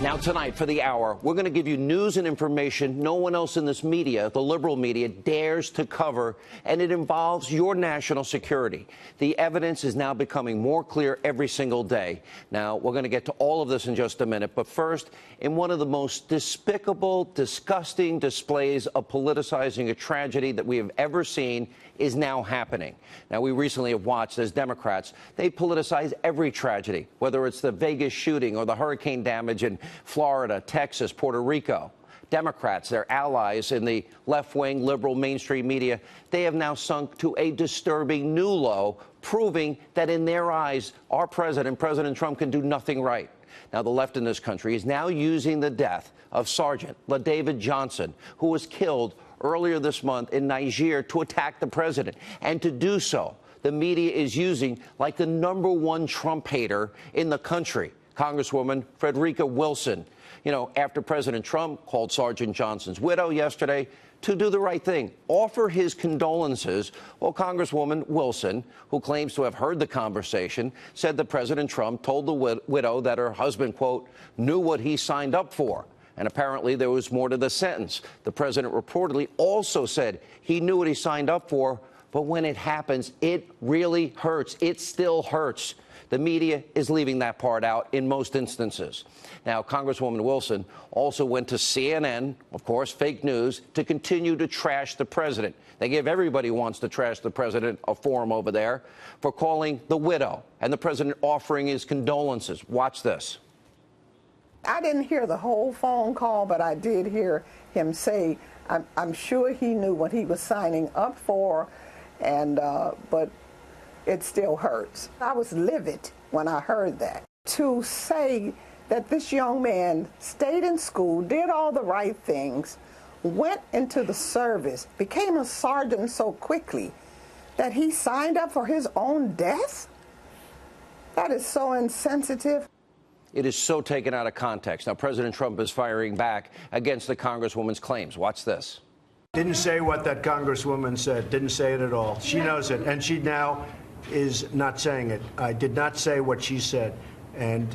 Now tonight, for the hour, we're going to give you news and information no one else in this media, the liberal media, dares to cover, and it involves your national security. The evidence is now becoming more clear every single day. Now, we're going to get to all of this in just a minute, but first, in one of the most despicable, disgusting displays of politicizing a tragedy that we have ever seen is now happening. Now, we recently have watched as Democrats, they politicize every tragedy, whether it's the Vegas shooting or the hurricane damage in Florida, Texas, Puerto Rico. Democrats, their allies in the left-wing, liberal, mainstream media, they have now sunk to a disturbing new low, proving that in their eyes, our president, President Trump, can do nothing right. Now, the left in this country is now using the death of Sergeant LaDavid Johnson, who was killed earlier this month in Niger, to attack the president. And to do so, the media is using like the #1 Trump hater in the country, Congresswoman Frederica Wilson. You know, after President Trump called Sergeant Johnson's widow yesterday to do the right thing, offer his condolences, well, Congresswoman Wilson, who claims to have heard the conversation, said that President Trump told the widow that her husband, quote, knew what he signed up for. And apparently there was more to the sentence. The president reportedly also said he knew what he signed up for, but when it happens, it really hurts. It still hurts. The media is leaving that part out in most instances. Now, Congresswoman Wilson also went to CNN, of course, fake news, to continue to trash the president. They give everybody who wants to trash the president a forum over there for calling the widow and the president offering his condolences. Watch this. I didn't hear the whole phone call, but I did hear him say, I'm sure he knew what he was signing up for, and but it still hurts. I was livid when I heard that. To say that this young man stayed in school, did all the right things, went into the service, became a sergeant so quickly that he signed up for his own death? That is so insensitive. It is so taken out of context. Now, President Trump is firing back against the Congresswoman's claims. Watch this. Didn't say what that Congresswoman said. Didn't say it at all. She knows it, and she now is not saying it. I did not say what she said, and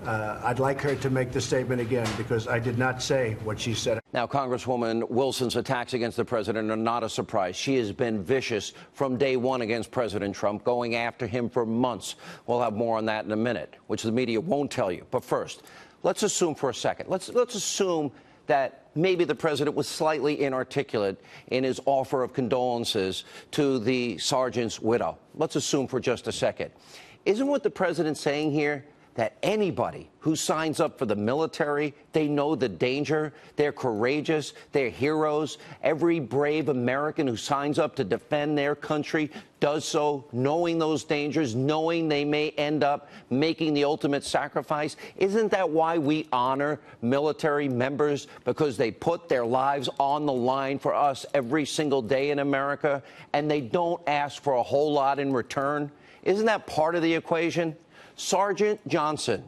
I'd like her to make the statement again, because I did not say what she said. Now, Congresswoman Wilson's attacks against the president are not a surprise. She has been vicious from day one against President Trump, going after him for months. We'll have more on that in a minute, which the media won't tell you. But first, let's assume for a second, let's assume that maybe the president was slightly inarticulate in his offer of condolences to the sergeant's widow. Let's assume for just a second. Isn't what the president's saying here that anybody who signs up for the military, they know the danger, they're courageous, they're heroes. Every brave American who signs up to defend their country does so knowing those dangers, knowing they may end up making the ultimate sacrifice. Isn't that why we honor military members? Because they put their lives on the line for us every single day in America, and they don't ask for a whole lot in return? Isn't that part of the equation? Sergeant Johnson,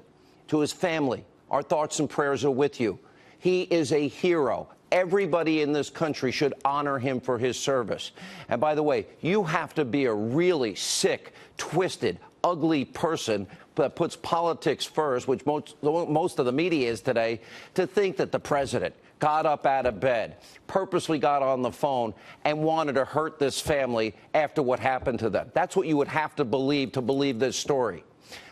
to his family, our thoughts and prayers are with you. He is a hero. Everybody in this country should honor him for his service. And by the way, you have to be a really sick, twisted, ugly person that puts politics first, which most of the media is today, to think that the president got up out of bed, purposely got on the phone, and wanted to hurt this family after what happened to them. That's what you would have to believe this story.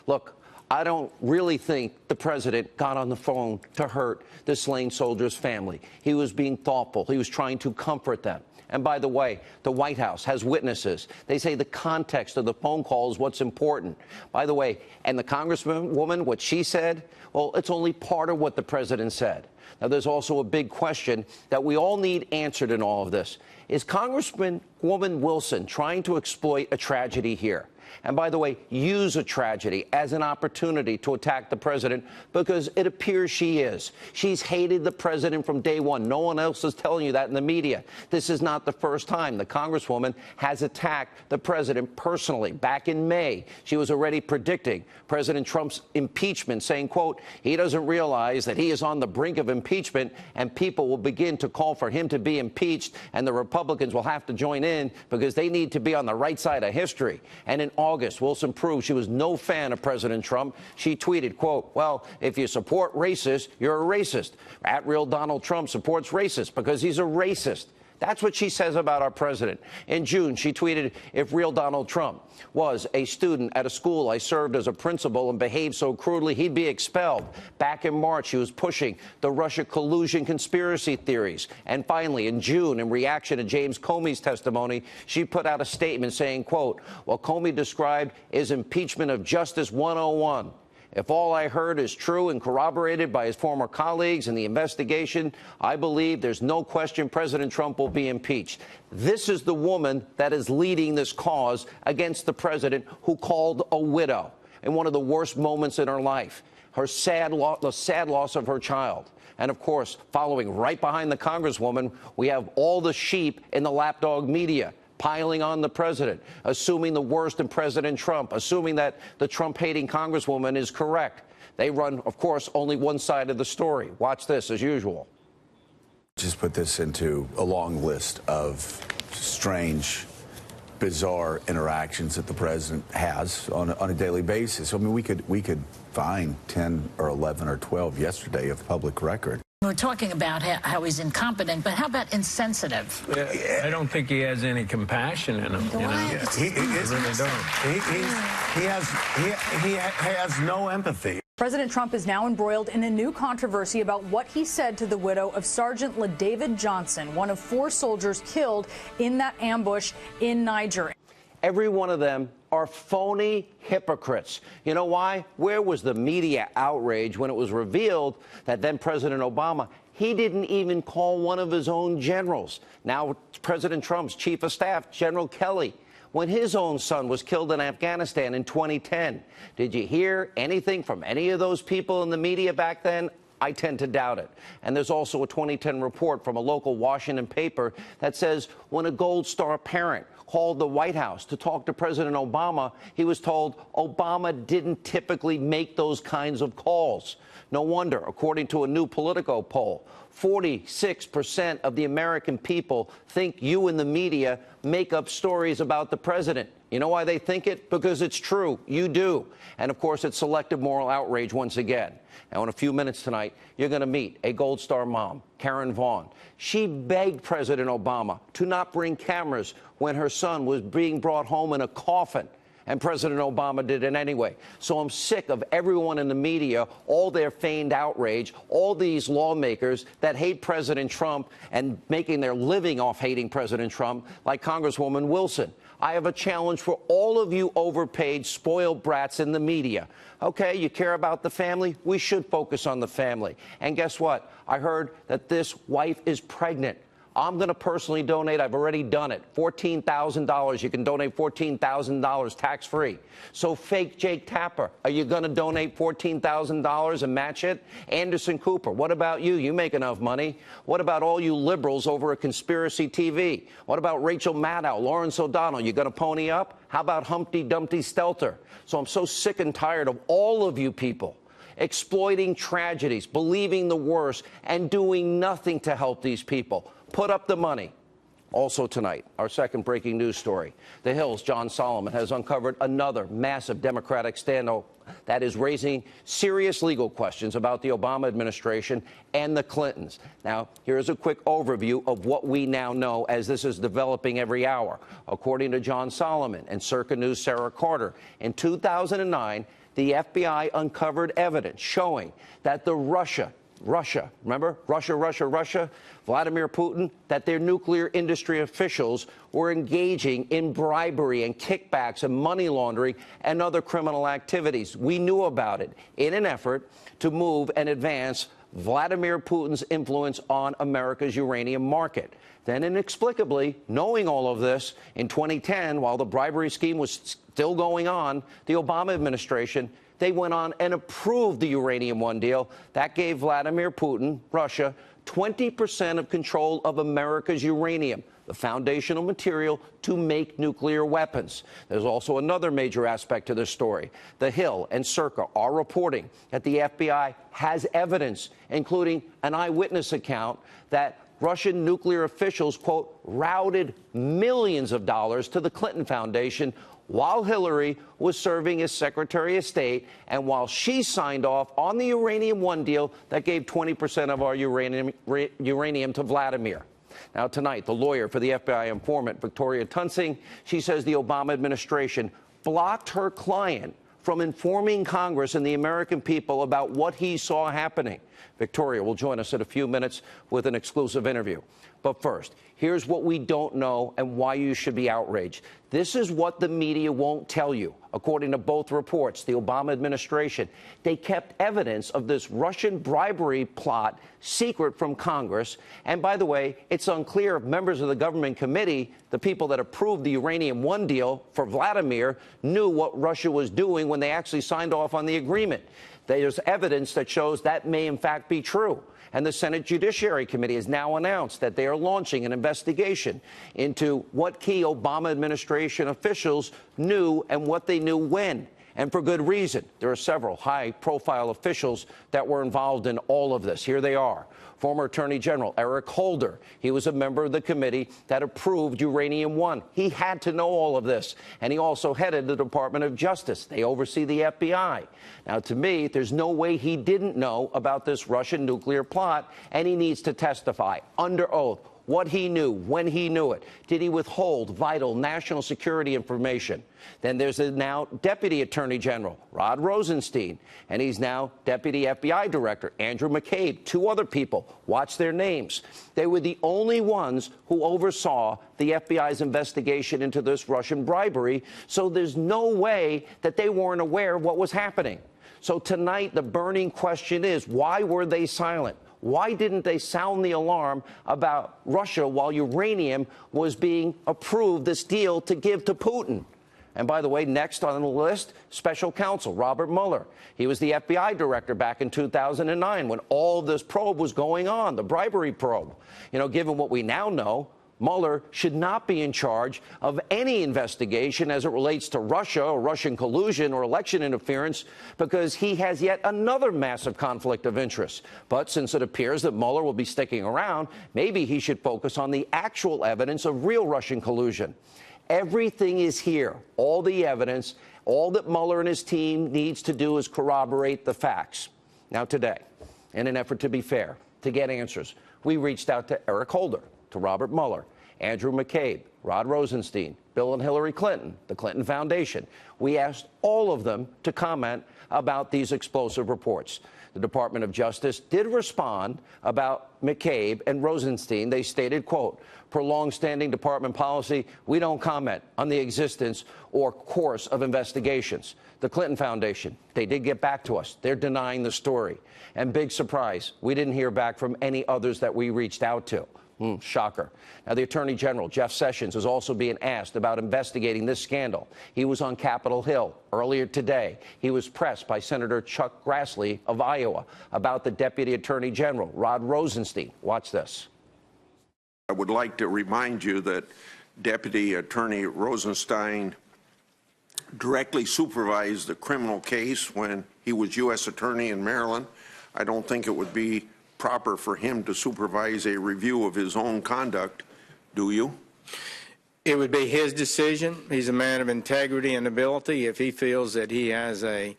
Look, I don't really think the president got on the phone to hurt the slain soldier's family. He was being thoughtful. He was trying to comfort them. And by the way, the White House has witnesses. They say the context of the phone call is what's important. By the way, and the Congresswoman, what she said, well, it's only part of what the president said. Now, there's also a big question that we all need answered in all of this. Is Congresswoman Wilson trying to exploit a tragedy here? And by the way, use a tragedy as an opportunity to attack the president, because it appears she is. She's hated the president from day one. No one else is telling you that in the media. This is not the first time the Congresswoman has attacked the president personally. Back in May, she was already predicting President Trump's impeachment, saying, quote, he doesn't realize that he is on the brink of impeachment and people will begin to call for him to be impeached, and the Republicans will have to join in because they need to be on the right side of history. And in August, Wilson proved she was no fan of President Trump. She tweeted, quote, well, if you support racists, you're a racist. At real Donald Trump supports racists because he's a racist. That's what she says about our president. In June, she tweeted, if real Donald Trump was a student at a school I served as a principal and behaved so crudely, he'd be expelled. Back in March, she was pushing the Russia collusion conspiracy theories. And finally, in June, in reaction to James Comey's testimony, she put out a statement saying, quote, what Comey described is impeachment of Justice 101. If all I heard is true and corroborated by his former colleagues in the investigation, I believe there's no question President Trump will be impeached. This is the woman that is leading this cause against the president who called a widow in one of the worst moments in her life, the sad loss of her child. And, of course, following right behind the Congresswoman, we have all the sheep in the lapdog media piling on the president, assuming the worst in President Trump, assuming that the Trump-hating Congresswoman is correct. They run, of course, only one side of the story. Watch this, as usual. Just put this into a long list of strange, bizarre interactions that the president has on a daily basis. I mean, we could find 10 or 11 or 12 yesterday of public record. We're talking about how he's incompetent, but how about insensitive? I don't think he has any compassion in him. He really don't. He has no empathy. President Trump is now embroiled in a new controversy about what he said to the widow of Sergeant LaDavid Johnson, one of 4 soldiers killed in that ambush in Niger. Every one of them are phony hypocrites. You know why? Where was the media outrage when it was revealed that then President Obama, he didn't even call one of his own generals, now President Trump's chief of staff, General Kelly, when his own son was killed in Afghanistan in 2010. Did you hear anything from any of those people in the media back then? I tend to doubt it. And there's also a 2010 report from a local Washington paper that says when a Gold Star parent called the White House to talk to President Obama, he was told Obama didn't typically make those kinds of calls. No wonder, according to a new Politico poll, 46% of the American people think you in the media make up stories about the president. You know why they think it? Because it's true. You do. And, of course, it's selective moral outrage once again. Now, in a few minutes tonight, you're going to meet a Gold Star mom, Karen Vaughn. She begged President Obama to not bring cameras when her son was being brought home in a coffin. And President Obama did it anyway. So I'm sick of everyone in the media, all their feigned outrage, all these lawmakers that hate President Trump and making their living off hating President Trump, like Congresswoman Wilson. I have a challenge for all of you overpaid, spoiled brats in the media. Okay, you care about the family? We should focus on the family. And guess what? I heard that this wife is pregnant. I'm going to personally donate. I've already done it. $14,000. You can donate $14,000 tax-free. So fake Jake Tapper, are you going to donate $14,000 and match it? Anderson Cooper, what about you? You make enough money. What about all you liberals over at Conspiracy TV? What about Rachel Maddow, Lawrence O'Donnell? You going to pony up? How about Humpty Dumpty Stelter? So I'm so sick and tired of all of you people exploiting tragedies, believing the worst, and doing nothing to help these people. Put up the money. Also tonight, our second breaking news story. The Hill's John Solomon has uncovered another massive Democratic scandal that is raising serious legal questions about the Obama administration and the Clintons. Now, here's a quick overview of what we now know as this is developing every hour. According to John Solomon and Circa News' Sarah Carter, in 2009, the FBI uncovered evidence showing that the Russia, remember? Russia, Vladimir Putin, that their nuclear industry officials were engaging in bribery and kickbacks and money laundering and other criminal activities. We knew about it in an effort to move and advance Vladimir Putin's influence on America's uranium market. Then inexplicably, knowing all of this, in 2010, while the bribery scheme was still going on, the Obama administration, they went on and approved the Uranium One deal. That gave Vladimir Putin, Russia, 20% of control of America's uranium, the foundational material to make nuclear weapons. There's also another major aspect to this story. The Hill and Circa are reporting that the FBI has evidence, including an eyewitness account, that Russian nuclear officials, quote, routed millions of dollars to the Clinton Foundation, while Hillary was serving as Secretary of State and while she signed off on the Uranium One deal that gave 20% of our uranium to Vladimir. Now, tonight, the lawyer for the FBI informant, Victoria Tunsing, she says the Obama administration blocked her client from informing Congress and the American people about what he saw happening. Victoria will join us in a few minutes with an exclusive interview. But first, here's what we don't know and why you should be outraged. This is what the media won't tell you. According to both reports, the Obama administration, they kept evidence of this Russian bribery plot secret from Congress. And by the way, it's unclear if members of the government committee, the people that approved the Uranium One deal for Vladimir, knew what Russia was doing when they actually signed off on the agreement. There's evidence that shows that may in fact be true. And the Senate Judiciary Committee has now announced that they are launching an investigation into what key Obama administration officials knew and what they knew when. And for good reason. There are several high-profile officials that were involved in all of this. Here they are. Former Attorney General Eric Holder. He was a member of the committee that approved Uranium One. He had to know all of this. And he also headed the Department of Justice. They oversee the FBI. Now, to me, there's no way he didn't know about this Russian nuclear plot, and he needs to testify under oath what he knew, when he knew it. Did he withhold vital national security information? Then there's a now Deputy Attorney General, Rod Rosenstein, and he's now Deputy FBI Director, Andrew McCabe. Two other people, watch their names. They were the only ones who oversaw the FBI's investigation into this Russian bribery, so there's no way that they weren't aware of what was happening. So tonight, the burning question is, why were they silent? Why didn't they sound the alarm about Russia while uranium was being approved, this deal to give to Putin? And by the way, next on the list, special counsel Robert Mueller. He was the FBI director back in 2009 when all this probe was going on, the bribery probe. You know, given what we now know, Mueller should not be in charge of any investigation as it relates to Russia or Russian collusion or election interference because he has yet another massive conflict of interest. But since it appears that Mueller will be sticking around, maybe he should focus on the actual evidence of real Russian collusion. Everything is here, all the evidence. All that Mueller and his team needs to do is corroborate the facts. Now today, in an effort to be fair, to get answers, we reached out to Eric Holder, to Robert Mueller, Andrew McCabe, Rod Rosenstein, Bill and Hillary Clinton, the Clinton Foundation. We asked all of them to comment about these explosive reports. The Department of Justice did respond about McCabe and Rosenstein. They stated, quote, per long-standing department policy, we don't comment on the existence or course of investigations. The Clinton Foundation, they did get back to us. They're denying the story. And big surprise, we didn't hear back from any others that we reached out to. Shocker. Now, the Attorney General, Jeff Sessions, is also being asked about investigating this scandal. He was on Capitol Hill earlier today. He was pressed by Senator Chuck Grassley of Iowa about the Deputy Attorney General, Rod Rosenstein. Watch this. I would like to remind you that Deputy Attorney Rosenstein directly supervised the criminal case when he was U.S. Attorney in Maryland. I don't think it would be proper for him to supervise a review of his own conduct, do you? It would be his decision. He's a man of integrity and ability. If he feels that he has a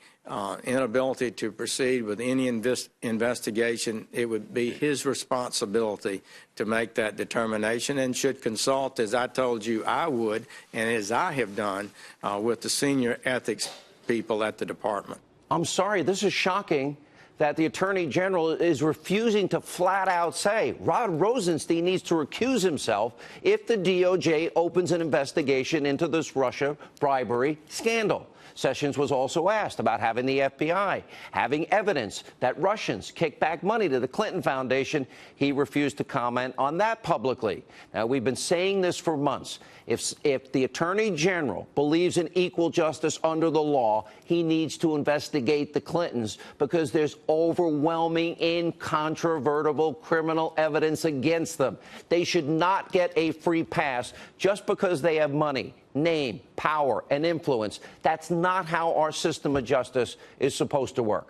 inability to proceed with any investigation, it would be his responsibility to make that determination and should consult, as I told you I would, and as I have done with the senior ethics people at the department. I'm sorry, this is shocking that the Attorney General is refusing to flat out say Rod Rosenstein needs to recuse himself if the DOJ opens an investigation into this Russia bribery scandal. Sessions was also asked about having the FBI having evidence that Russians kicked back money to the Clinton Foundation. He refused to comment on that publicly. Now, we've been saying this for months. If the Attorney General believes in equal justice under the law, he needs to investigate the Clintons because there's overwhelming, incontrovertible criminal evidence against them. They should not get a free pass just because they have money, name, power, and influence. That's not how our system of justice is supposed to work.